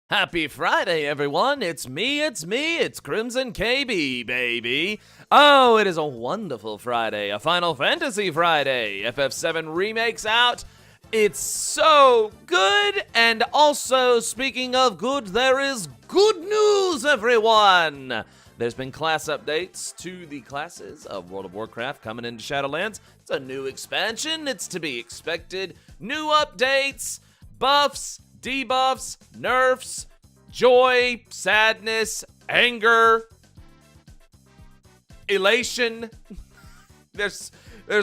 Happy Friday, everyone. It's me, it's Crimson KB, baby. Oh, it is a wonderful Friday, a Final Fantasy Friday. FF7 Remake's out. It's so good. And also, speaking of good, there is good news, everyone. There's been class updates to the classes of World of Warcraft coming into Shadowlands. It's a new expansion. It's to be expected. New updates, buffs, debuffs, nerfs, joy, sadness, anger, elation. There's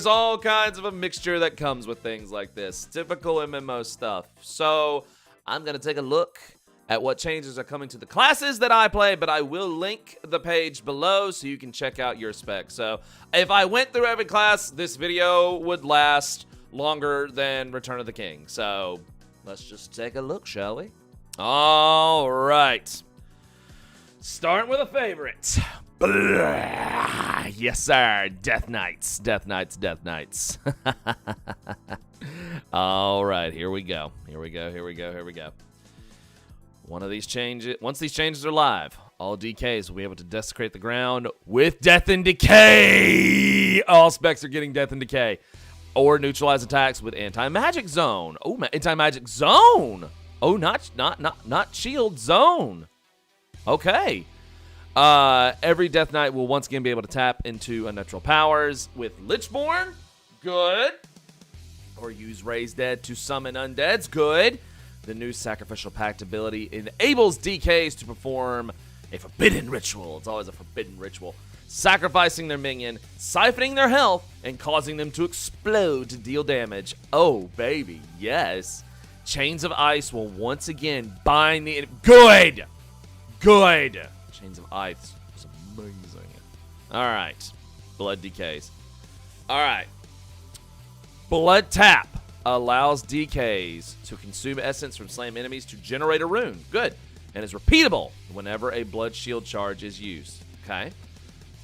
all kinds of a mixture that comes with things like this. Typical MMO stuff. So I'm going to take a look at what changes are coming to the classes that I play, but I will link the page below so you can check out your specs. So if I went through every class, this video would last longer than Return of the King. So let's just take a look, shall we? All right. Starting with a favorite. Blah. Yes, sir. Death Knights. Death Knights. Death Knights. All right. Here we go. Here we go. Once these changes are live, all DKs will be able to desecrate the ground with Death and Decay. All specs are getting Death and Decay. Or neutralize attacks with Anti-Magic Zone. Oh, Anti-Magic Zone. Oh, not Shield Zone. Okay. Every Death Knight will once again be able to tap into unnatural powers with Lichborn. Good. Or use Raise Dead to summon undeads. Good. The new Sacrificial Pact ability enables DKs to perform a forbidden ritual. It's always a forbidden ritual. Sacrificing their minion, siphoning their health, and causing them to explode to deal damage. Oh, baby, yes. Chains of Ice will once again bind the... Good! Chains of Ice is amazing. All right. Blood decays. All right. Blood Tap allows DKs to consume essence from slain enemies to generate a rune. Good. And is repeatable whenever a blood shield charge is used. Okay.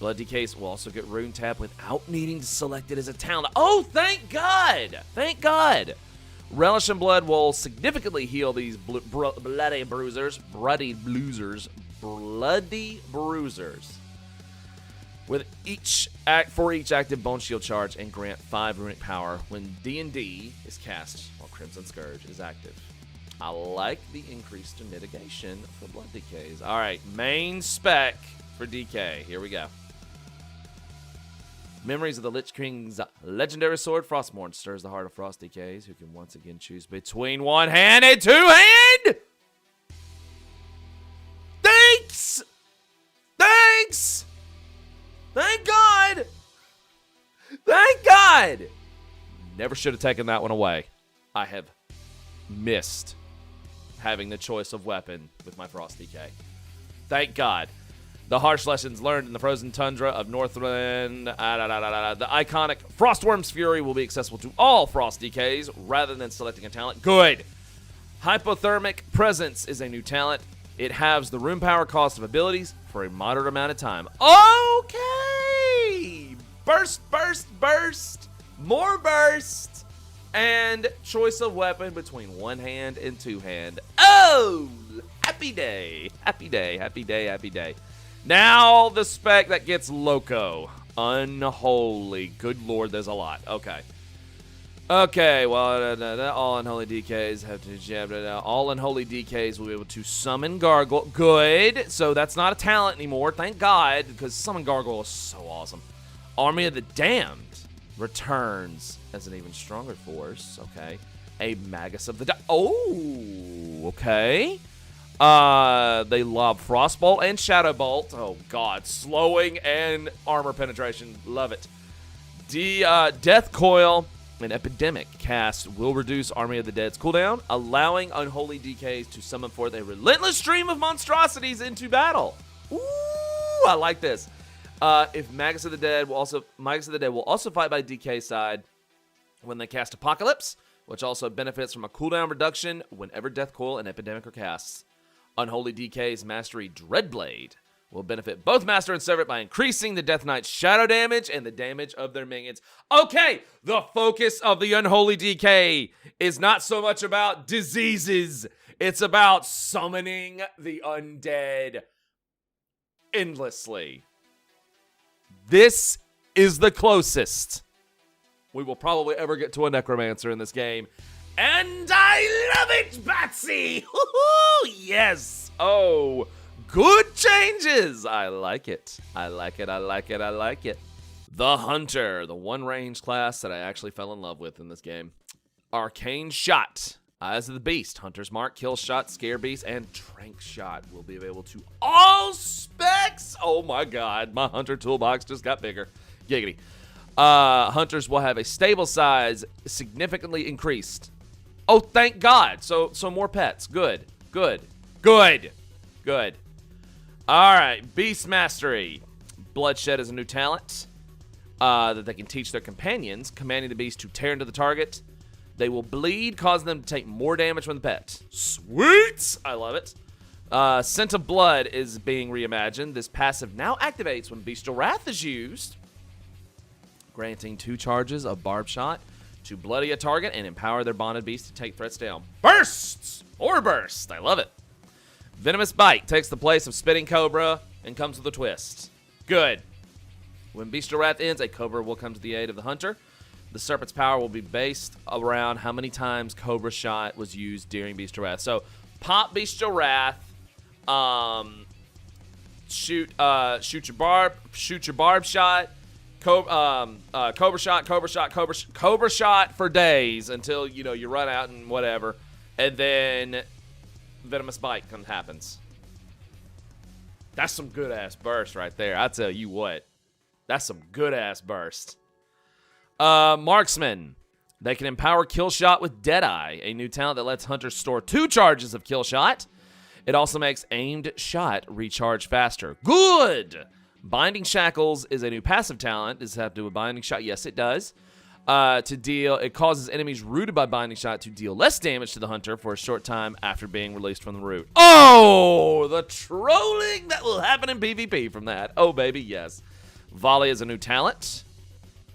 Blood decays will also get rune tap without needing to select it as a talent. Oh, thank God! Thank God! Relish in Blood will significantly heal these bloody bruisers. With for each active Bone Shield charge and grant 5 runic power when D&D is cast while Crimson Scourge is active. I like the increased mitigation for blood decays. All right, main spec for DK. Here we go. Memories of the Lich King's legendary sword, Frostmourne, stirs the heart of Frost DKs, who can once again choose between one hand and two hand. Thanks. Thank God. Never should have taken that one away. I have missed having the choice of weapon with my Frost DK. Thank God. The harsh lessons learned in the frozen tundra of Northrend. The iconic Frostworm's Fury will be accessible to all Frost DKs rather than selecting a talent. Good. Hypothermic Presence is a new talent. It halves the rune power cost of abilities for a moderate amount of time. Okay. Burst. More burst. And choice of weapon between one hand and two hand. Oh, happy day. Now the spec that gets loco. Unholy. Good Lord, there's a lot. Okay, well, all unholy DKs have to... All unholy DKs will be able to summon Gargoyle. Good. So that's not a talent anymore. Thank God, because summon Gargoyle is so awesome. Army of the Damned returns as an even stronger force. Okay. A Magus of the... Oh, okay. They lob Frostbolt and Shadowbolt. Oh, God. Slowing and armor penetration. Love it. Death Coil and Epidemic cast will reduce Army of the Dead's cooldown, allowing unholy DKs to summon forth a relentless stream of monstrosities into battle. Ooh, I like this. If Magus of the Dead will also fight by DK side when they cast Apocalypse, which also benefits from a cooldown reduction whenever Death Coil and Epidemic are cast. Unholy DK's Mastery Dreadblade will benefit both Master and Servant by increasing the Death Knight's shadow damage and the damage of their minions. Okay, the focus of the Unholy DK is not so much about diseases. It's about summoning the undead endlessly. This is the closest we will probably ever get to a necromancer in this game. And I love it, Batsy! Yes! Oh, good changes! I like it. I like it, I like it, I like it. The Hunter, the one range class that I actually fell in love with in this game. Arcane Shot. Eyes of the Beast, Hunter's Mark, Kill Shot, Scare Beast, and Trank Shot will be available to all specs. Oh my god, my Hunter toolbox just got bigger. Giggity. Hunters will have a stable size significantly increased. Oh, thank God. So more pets. Good. Good. Good. Good. All right. Beast Mastery. Bloodshed is a new talent that they can teach their companions, commanding the beast to tear into the target. They will bleed, causing them to take more damage from the pet. Sweet! I love it. Scent of Blood is being reimagined. This passive now activates when Bestial Wrath is used, granting 2 charges of Barb Shot to bloody a target and empower their bonded beast to take threats down. Bursts! Or burst. I love it. Venomous Bite takes the place of Spitting Cobra and comes with a twist. Good. When Bestial Wrath ends, a Cobra will come to the aid of the Hunter. The Serpent's power will be based around how many times Cobra Shot was used during Bestial Wrath. So, pop Bestial Wrath, shoot your barb shot, Cobra Shot for days until, you run out and whatever. And then Venomous Bite happens. That's some good-ass burst right there. I tell you what. That's some good-ass burst. Marksman. They can empower Kill Shot with Deadeye, a new talent that lets hunters store 2 charges of Kill Shot. It also makes aimed shot recharge faster. Good! Binding Shackles is a new passive talent. Does it have to do with Binding Shot? Yes, it does. It causes enemies rooted by Binding Shot to deal less damage to the hunter for a short time after being released from the root. Oh, the trolling that will happen in PvP from that. Oh, baby, yes. Volley is a new talent.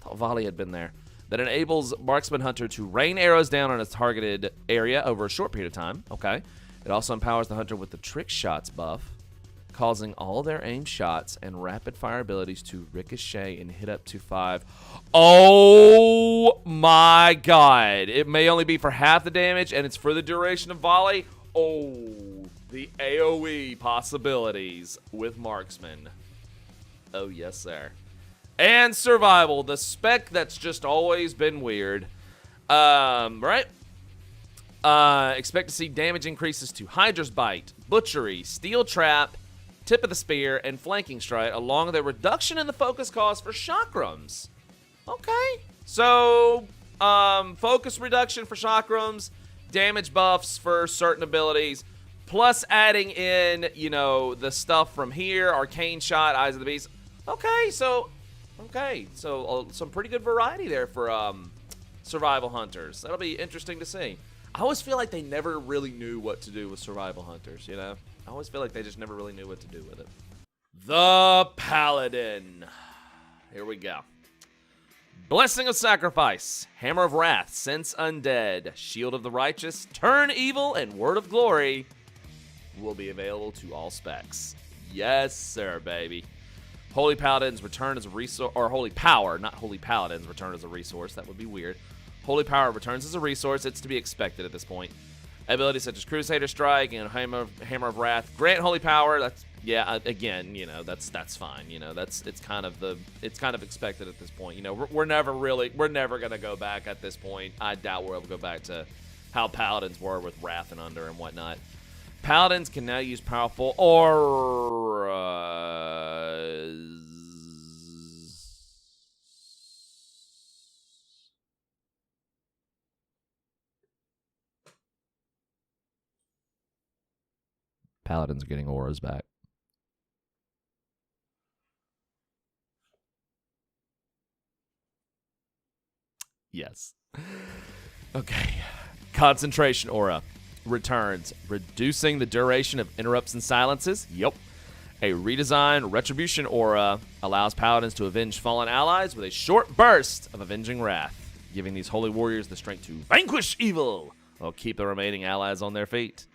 I thought Volley had been there. That enables Marksman Hunter to rain arrows down on a targeted area over a short period of time. Okay. It also empowers the hunter with the Trick Shots buff, causing all their aimed shots and rapid fire abilities to ricochet and hit up to 5. Oh my god. It may only be for half the damage, and it's for the duration of volley. Oh, the AoE possibilities with Marksman. Oh, yes, sir. And Survival, the spec that's just always been weird. Right? Expect to see damage increases to Hydra's Bite, Butchery, Steel Trap, Tip of the Spear, and Flanking Strike, along with a reduction in the focus cost for chakrams. Okay. So, focus reduction for chakrams, damage buffs for certain abilities, plus adding in, the stuff from here, Arcane Shot, Eyes of the Beast. Okay, so some pretty good variety there for survival hunters. That'll be interesting to see. I always feel like they never really knew what to do with survival hunters, I always feel like they just never really knew what to do with it. The Paladin. Here we go. Blessing of Sacrifice, Hammer of Wrath, Sense Undead, Shield of the Righteous, Turn Evil, and Word of Glory will be available to all specs. Yes, sir, baby. Holy Paladins return as a resource, or Holy Power, not Holy Paladins return as a resource. That would be weird. Holy Power returns as a resource. It's to be expected at this point. Abilities such as Crusader Strike and Hammer of Wrath grant Holy Power. That's again, that's fine. It's kind of expected at this point. We're never gonna go back at this point. I doubt we'll ever go back to how Paladins were with Wrath and Under and whatnot. Paladins can now use powerful auras. Paladins are getting auras back. Yes. Okay. Concentration Aura returns, reducing the duration of interrupts and silences. Yep. A redesigned Retribution Aura allows Paladins to avenge fallen allies with a short burst of avenging wrath, giving these holy warriors the strength to vanquish evil while keep the remaining allies on their feet.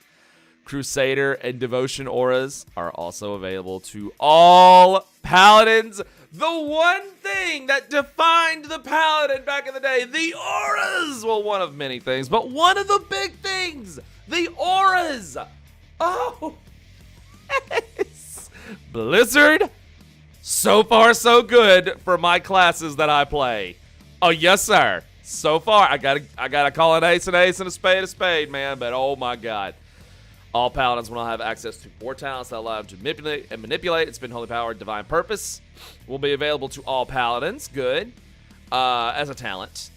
Crusader, and Devotion auras are also available to all Paladins. The one thing that defined the Paladin back in the day, the auras. Well, one of many things, but one of the big things, the auras. Oh, yes. Blizzard, so far so good for my classes that I play. Oh, yes, sir. So far, I gotta call an ace and a spade, man. But oh my God. All Paladins will now have access to 4 talents that allow them to manipulate and spend holy power. Divine Purpose will be available to all Paladins. Good. As a talent.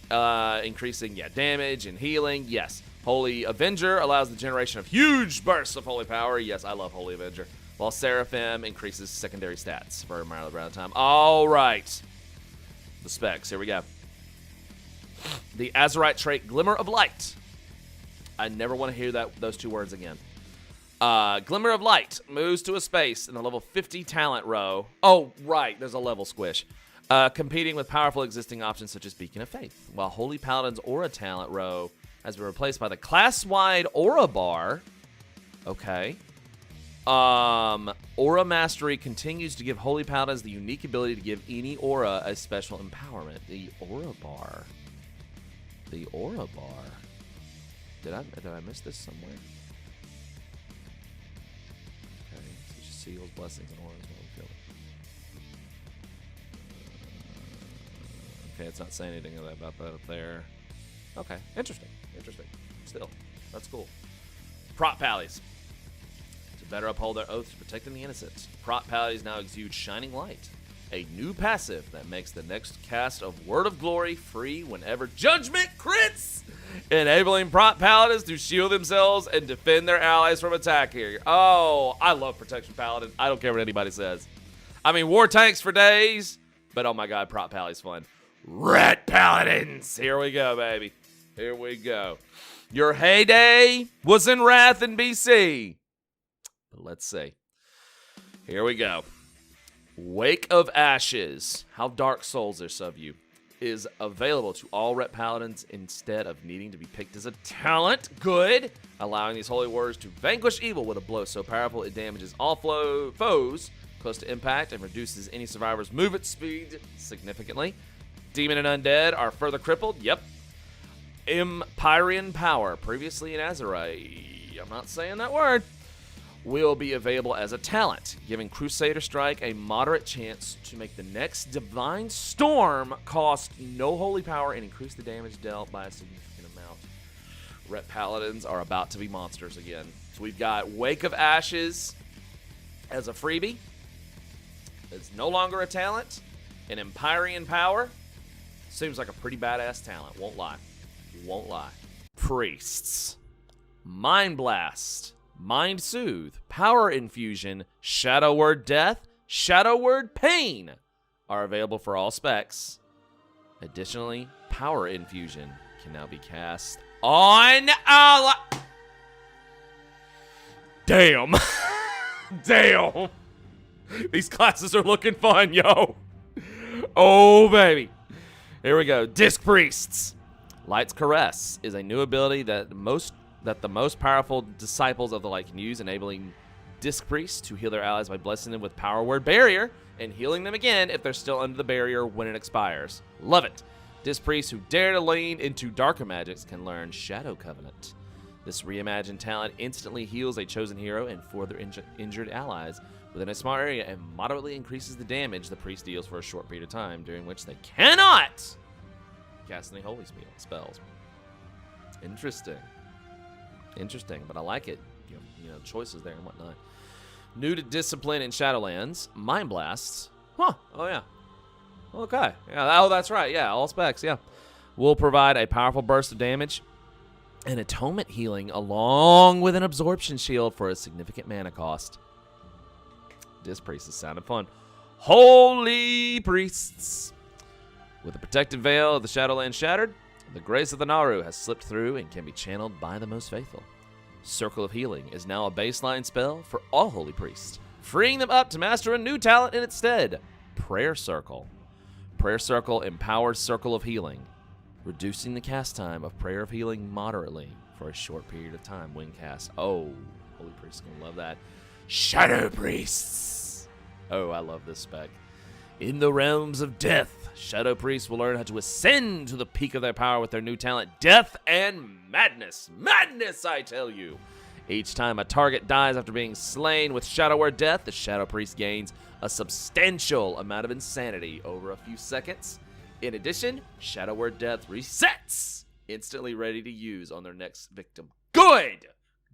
Increasing, damage and healing. Yes. Holy Avenger allows the generation of huge bursts of holy power. Yes, I love Holy Avenger. While Seraphim increases secondary stats for a amount of time. All right. The specs. Here we go. The Azerite trait, Glimmer of Light. I never want to hear those 2 words again. Glimmer of Light moves to a space in the level 50 talent row. Oh, right, there's a level squish. Competing with powerful existing options such as Beacon of Faith. While Holy Paladin's aura talent row has been replaced by the class-wide aura bar. Okay. Aura Mastery continues to give Holy Paladins the unique ability to give any aura a special empowerment. The aura bar. The aura bar. Did I miss this somewhere? Okay, so seals, blessings, and auras when we feel it. Okay, it's not saying anything about that up there. Okay, interesting. Still, that's cool. Prot Pallies. To better uphold their oaths to protecting the innocent, Prot Pallies now exude Shining Light, a new passive that makes the next cast of Word of Glory free whenever Judgment crits, enabling Prot Paladins to shield themselves and defend their allies from attack here. Oh, I love Protection Paladin. I don't care what anybody says. I mean, war tanks for days, but oh my God, Prot Pally's fun. Rat Paladins. Here we go, baby. Here we go. Your heyday was in Wrath and BC. But let's see. Here we go. Wake of Ashes, how Dark Souls-ish of you, is available to all Ret Paladins instead of needing to be picked as a talent. Good. Allowing these holy warriors to vanquish evil with a blow so powerful it damages all foes close to impact and reduces any survivor's movement speed significantly. Demon and Undead are further crippled. Yep. Empyrean Power, previously in Azerite, I'm not saying that word, will be available as a talent, giving Crusader Strike a moderate chance to make the next Divine Storm cost no holy power and increase the damage dealt by a significant amount. Ret Paladins are about to be monsters again. So we've got Wake of Ashes as a freebie. It's no longer a talent. And Empyrean Power seems like a pretty badass talent, won't lie. Priests. Mind Blast. Mind Soothe, Power Infusion, Shadow Word Death, Shadow Word Pain are available for all specs. Additionally, Power Infusion can now be cast on Damn. Damn. These classes are looking fun, yo. Oh, baby. Here we go. Disc Priests. Light's Caress is a new ability that the most powerful disciples of the light can use, enabling Disc Priests to heal their allies by blessing them with Power Word Barrier and healing them again if they're still under the barrier when it expires. Love it. Disc Priests who dare to lean into darker magics can learn Shadow Covenant. This reimagined talent instantly heals a chosen hero and 4 other injured allies within a small area and moderately increases the damage the priest deals for a short period of time, during which they cannot cast any holy spells. Interesting, but I like it. You know, choices there and whatnot. New to Discipline in Shadowlands, Mind Blasts. Huh. Oh, yeah. Okay. Yeah. Oh, that's right. Yeah, all specs. Yeah. Will provide a powerful burst of damage and atonement healing along with an absorption shield for a significant mana cost. Disc Priest is sounding fun. Holy Priests. With the protective veil of the Shadowlands shattered, the grace of the Naru has slipped through and can be channeled by the most faithful. Circle of Healing is now a baseline spell for all Holy Priests, freeing them up to master a new talent in its stead, Prayer Circle. Prayer Circle empowers Circle of Healing, reducing the cast time of Prayer of Healing moderately for a short period of time when cast. Oh, Holy Priest's gonna love that. Shadow Priests! Oh, I love this spec. In the realms of death, Shadow Priests will learn how to ascend to the peak of their power with their new talent, Death and Madness. Madness, I tell you! Each time a target dies after being slain with Shadow Word Death, the Shadow Priest gains a substantial amount of insanity over a few seconds. In addition, Shadow Word Death resets, instantly ready to use on their next victim. Good!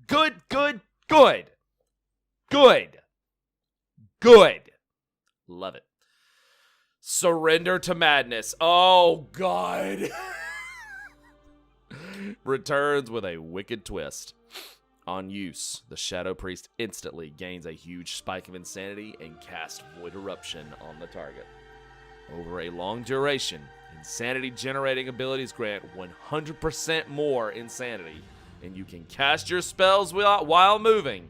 Good, good, good! Good! Good! Love it. Surrender to Madness. Oh, God. Returns with a wicked twist. On use, the Shadow Priest instantly gains a huge spike of insanity and casts Void Eruption on the target. Over a long duration, insanity-generating abilities grant 100% more insanity, and you can cast your spells while moving.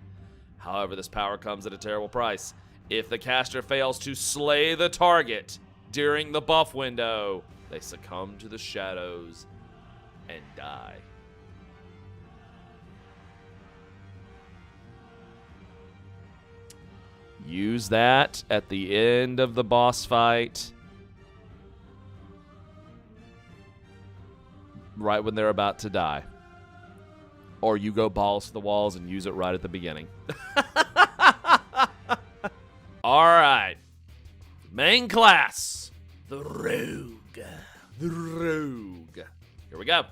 However, this power comes at a terrible price. If the caster fails to slay the target during the buff window, they succumb to the shadows and die. Use that at the end of the boss fight. Right when they're about to die. Or you go balls to the walls and use it right at the beginning. Alright. Main class. The Rogue. The Rogue. Here we go.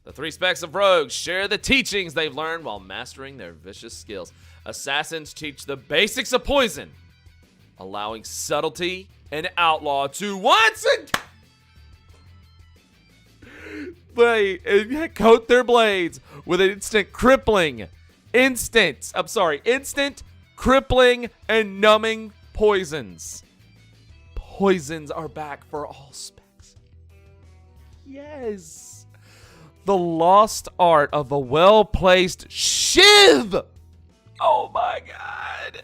The 3 specs of rogues share the teachings they've learned while mastering their vicious skills. Assassins teach the basics of poison, allowing subtlety and outlaw to once again coat their blades with an instant, crippling, and numbing poisons. Poisons are back for all specs. Yes. The lost art of a well-placed shiv. Oh my God.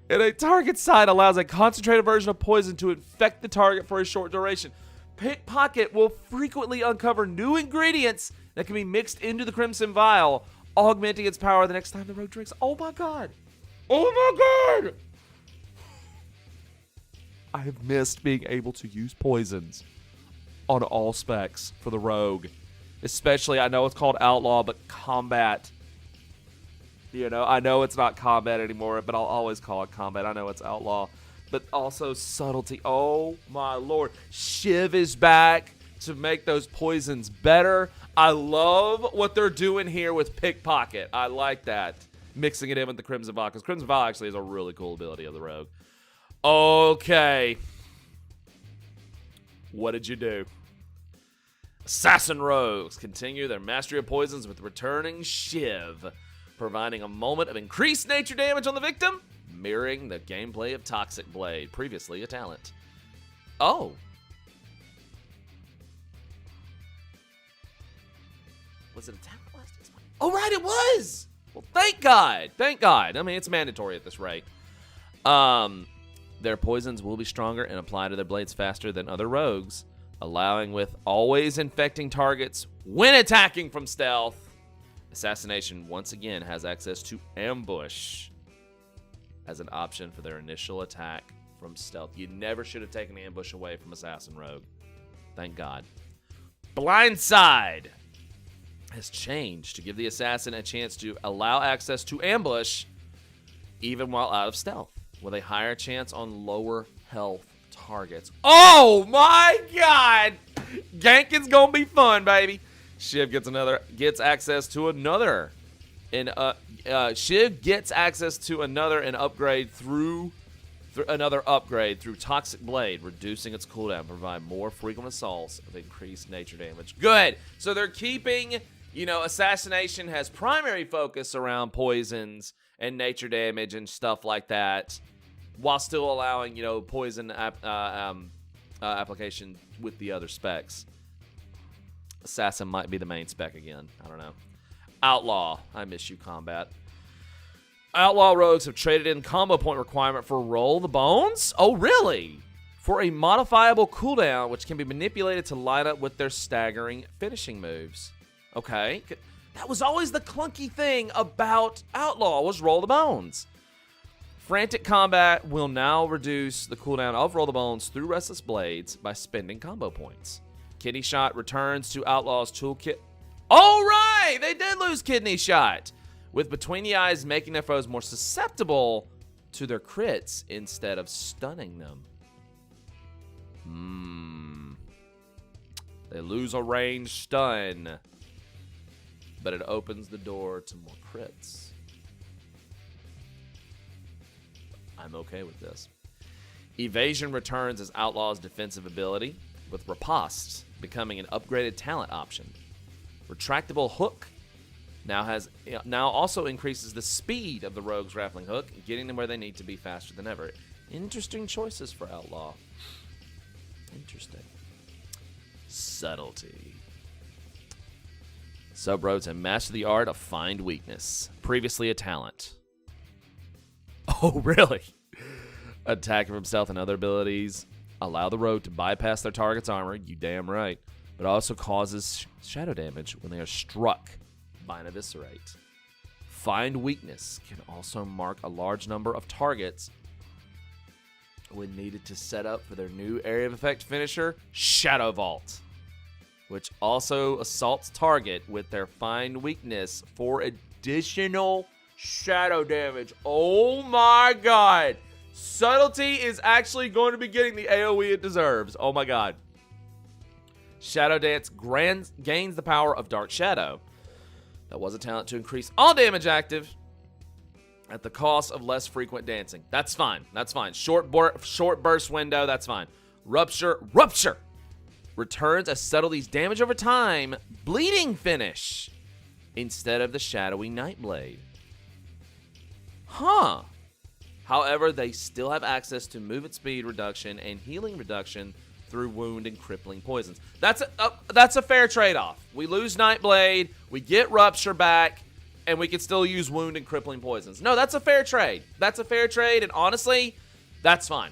And a target side allows a concentrated version of poison to infect the target for a short duration. Pickpocket will frequently uncover new ingredients that can be mixed into the Crimson Vial, augmenting its power the next time the rogue drinks. Oh my God. Oh my God. I have missed being able to use poisons on all specs for the rogue. Especially, I know it's called Outlaw, but Combat. You know, I know it's not Combat anymore, but I'll always call it Combat. I know it's Outlaw. But also Subtlety. Oh, my Lord. Shiv is back to make those poisons better. I love what they're doing here with Pickpocket. I like that. Mixing it in with the Crimson Vial, because Crimson Vial actually is a really cool ability of the rogue. Okay. What did you do? Assassin rogues continue their mastery of poisons with returning Shiv, providing a moment of increased nature damage on the victim, mirroring the gameplay of Toxic Blade, previously a talent. Oh. Was it a talent last time? Oh, right, it was! Well, thank God. Thank God. I mean, it's mandatory at this rate. Their poisons will be stronger and apply to their blades faster than other rogues, allowing with always infecting targets when attacking from stealth. Assassination once again has access to ambush as an option for their initial attack from stealth. You never should have taken ambush away from Assassin Rogue. Thank God. Blindside has changed to give the assassin a chance to allow access to ambush even while out of stealth, with a higher chance on lower health targets. Oh my God! Ganking's gonna be fun, baby. Shiv gets access to another, and Shiv gets access to another and upgrade through another upgrade through Toxic Blade, reducing its cooldown, provide more frequent assaults of increased nature damage. Good. So they're keeping, assassination has primary focus around poisons and nature damage and stuff like that, while still allowing, poison application with the other specs. Assassin might be the main spec again. I don't know. Outlaw. I miss you, Combat. Outlaw rogues have traded in combo point requirement for Roll the Bones? Oh, really? For a modifiable cooldown, which can be manipulated to line up with their staggering finishing moves. Okay. That was always the clunky thing about Outlaw, was roll the bones. Frantic combat will now reduce the cooldown of roll the bones through Restless Blades by spending combo points. Kidney Shot returns to Outlaw's toolkit. Oh, right! They did lose Kidney Shot, with Between the Eyes making their foes more susceptible to their crits instead of stunning them. They lose a ranged stun, but it opens the door to more crits. I'm okay with this. Evasion returns as Outlaw's defensive ability, with Riposte becoming an upgraded talent option. Retractable Hook now also increases the speed of the Rogue's grappling hook, getting them where they need to be faster than ever. Interesting choices for Outlaw. Interesting. Subtlety. Sub-Rogues and master the art of Find Weakness. Previously a talent. Oh, really? Attack from stealth and other abilities allow the rogue to bypass their target's armor, you damn right, but also causes shadow damage when they are struck by an eviscerate. Find Weakness can also mark a large number of targets when needed to set up for their new area of effect finisher, Shadow Vault, which also assaults target with their Find Weakness for additional shadow damage. Oh my god. Subtlety is actually going to be getting the AoE it deserves. Oh my god. Shadow Dance gains the power of Dark Shadow. That was a talent to increase all damage active at the cost of less frequent dancing. That's fine. That's fine. Short burst window, that's fine. Rupture returns as Subtlety's damage over time bleeding finish instead of the shadowy Nightblade. Huh. However, they still have access to movement speed reduction and healing reduction through wound and crippling poisons. That's a fair trade-off. We lose Nightblade, we get Rupture back, and we can still use wound and crippling poisons. No, that's a fair trade. That's a fair trade, and honestly, that's fine.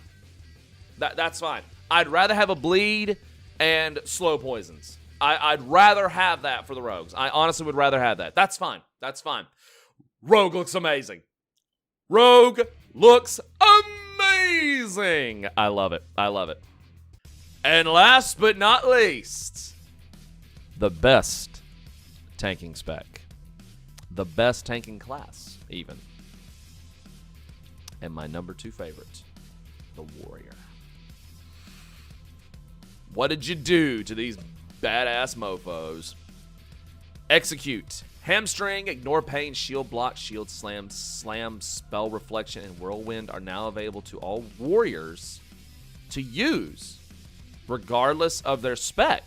That's fine. I'd rather have a bleed and slow poisons. I'd rather have that for the rogues. I honestly would rather have that. That's fine. That's fine. Rogue looks amazing. Rogue looks amazing. I love it. I love it. And last but not least, the best tanking spec. The best tanking class, even. And my number 2 favorite, the Warrior. What did you do to these badass mofos? Execute. Hamstring, Ignore Pain, Shield Block, Shield Slam, Spell Reflection, and Whirlwind are now available to all warriors to use, regardless of their spec.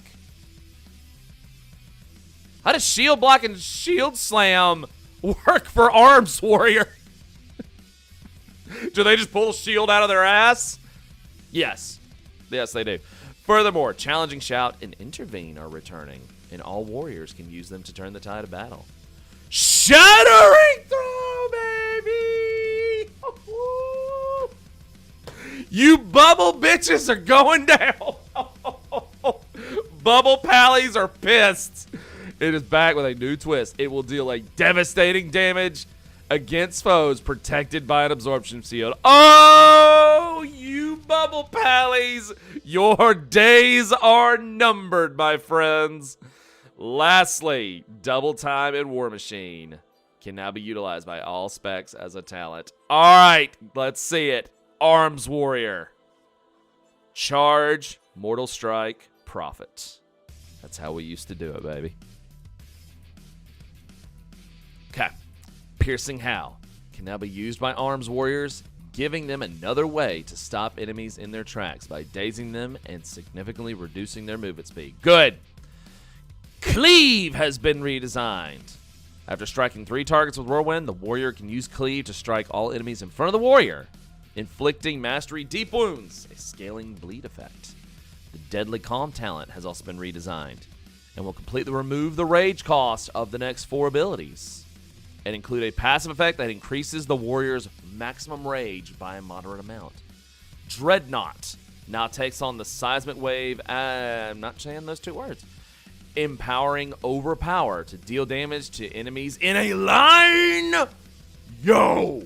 How does Shield Block and Shield Slam work for Arms Warrior? Do they just pull shield out of their ass? Yes. Yes, they do. Furthermore, Challenging Shout and Intervene are returning, and all warriors can use them to turn the tide of battle. Shattering Throw, baby! You bubble bitches are going down. Bubble pallies are pissed. It is back with a new twist. It will deal a devastating damage against foes protected by an absorption shield. Oh, you bubble pallies. Your days are numbered, my friends. Lastly, Double Time and War Machine can now be utilized by all specs as a talent. All right, let's see it. Arms Warrior. Charge, Mortal Strike, Profit. That's how we used to do it, baby. Okay. Piercing Howl can now be used by Arms Warriors, giving them another way to stop enemies in their tracks by dazing them and significantly reducing their movement speed. Good. Cleave has been redesigned. After striking 3 targets with Whirlwind, the warrior can use Cleave to strike all enemies in front of the warrior, inflicting Mastery Deep Wounds, a scaling bleed effect. The Deadly Calm talent has also been redesigned and will completely remove the rage cost of the next 4 abilities and include a passive effect that increases the warrior's maximum rage by a moderate amount. Dreadnought now takes on the Seismic Wave, I'm not saying those 2 words, empowering Overpower to deal damage to enemies in a line. Yo!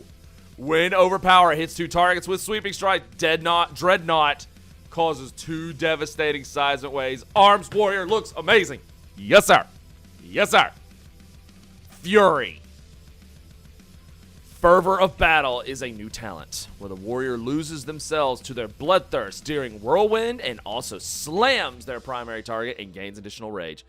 When Overpower hits 2 targets with Sweeping Strike, Dreadnought causes 2 devastating seismic waves. Arms Warrior looks amazing. Yes, sir. Yes, sir. Fury. Fervor of Battle is a new talent, where the warrior loses themselves to their bloodthirst during Whirlwind and also slams their primary target and gains additional rage.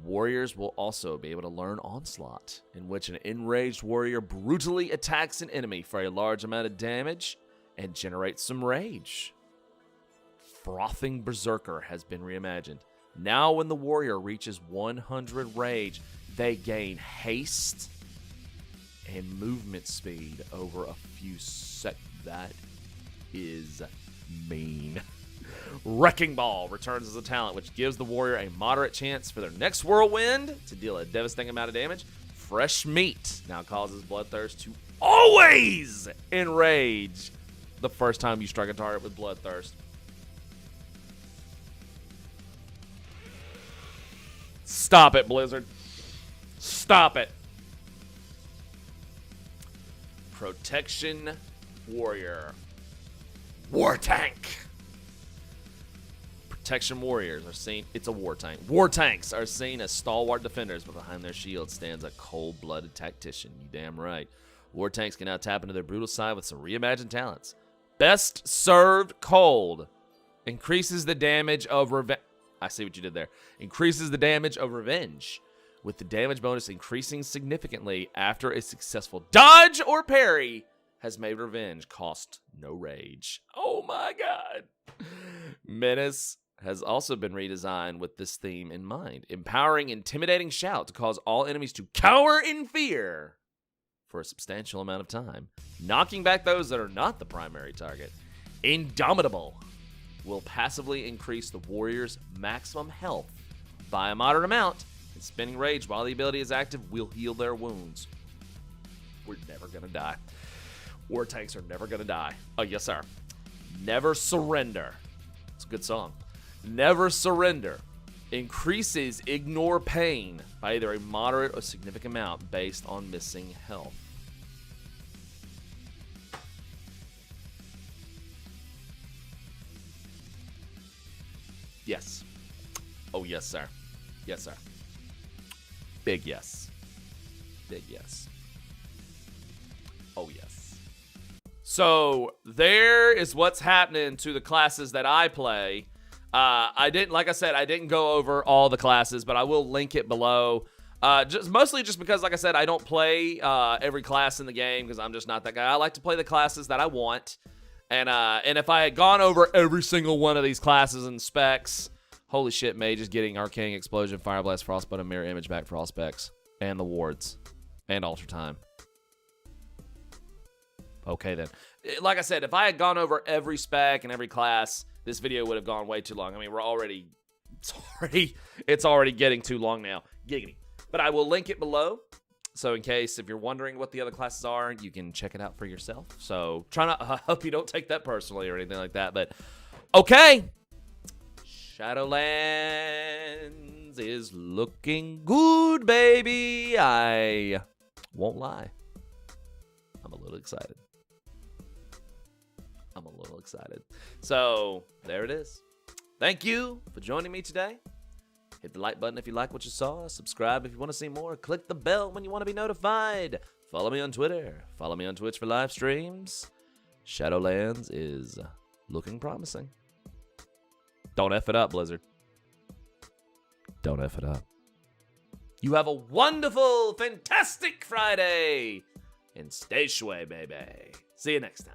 Warriors will also be able to learn Onslaught, in which an enraged warrior brutally attacks an enemy for a large amount of damage and generates some rage. Frothing Berserker has been reimagined. Now when the warrior reaches 100 rage, they gain haste and movement speed over a few seconds. That is mean. Wrecking Ball returns as a talent, which gives the warrior a moderate chance for their next Whirlwind to deal a devastating amount of damage. Fresh Meat now causes Bloodthirst to always enrage the first time you strike a target with Bloodthirst. Stop it, Blizzard. Stop it. Protection Warrior. War Tank. Protection Warriors are seen. It's a war tank. War tanks are seen as stalwart defenders, but behind their shield stands a cold-blooded tactician. You damn right. War tanks can now tap into their brutal side with some reimagined talents. Best served cold. Increases the damage of revenge. I see what you did there. Increases the damage of revenge, with the damage bonus increasing significantly after a successful dodge or parry has made revenge cost no rage. Oh my god. Menace has also been redesigned with this theme in mind, empowering Intimidating Shout to cause all enemies to cower in fear for a substantial amount of time, knocking back those that are not the primary target. Indomitable will passively increase the warrior's maximum health by a moderate amount, and spinning rage while the ability is active will heal their wounds. We're never gonna die. War tanks are never gonna die. Oh, yes, sir. Never Surrender. It's a good song. Never Surrender increases Ignore Pain by either a moderate or significant amount based on missing health. Yes. Oh, yes, sir. Yes, sir. Big yes. Big yes. Oh, yes. So, there is what's happening to the classes that I play. Like I said, I didn't go over all the classes, but I will link it below. Mostly just because, like I said, I don't play every class in the game because I'm just not that guy. I like to play the classes that I want. And if I had gone over every single one of these classes and specs, holy shit, Mage is getting Arcane Explosion, Fire Blast, Frostbite, and Mirror Image back for all specs. And the wards. And Alter Time. Okay, then. Like I said, if I had gone over every spec and every class, this video would have gone way too long. I mean, it's already getting too long now. Giggity. But I will link it below. So in case, if you're wondering what the other classes are, you can check it out for yourself. So I hope you don't take that personally or anything like that. But okay. Shadowlands is looking good, baby. I won't lie. I'm a little excited. So there it is. Thank you for joining me today. Hit the like button if you like what you saw. Subscribe if you want to see more. Click the bell when you want to be notified. Follow me on Twitter. Follow me on Twitch for live streams. Shadowlands is looking promising. Don't F it up, Blizzard. Don't F it up. You have a wonderful, fantastic Friday. And stay shway, baby. See you next time.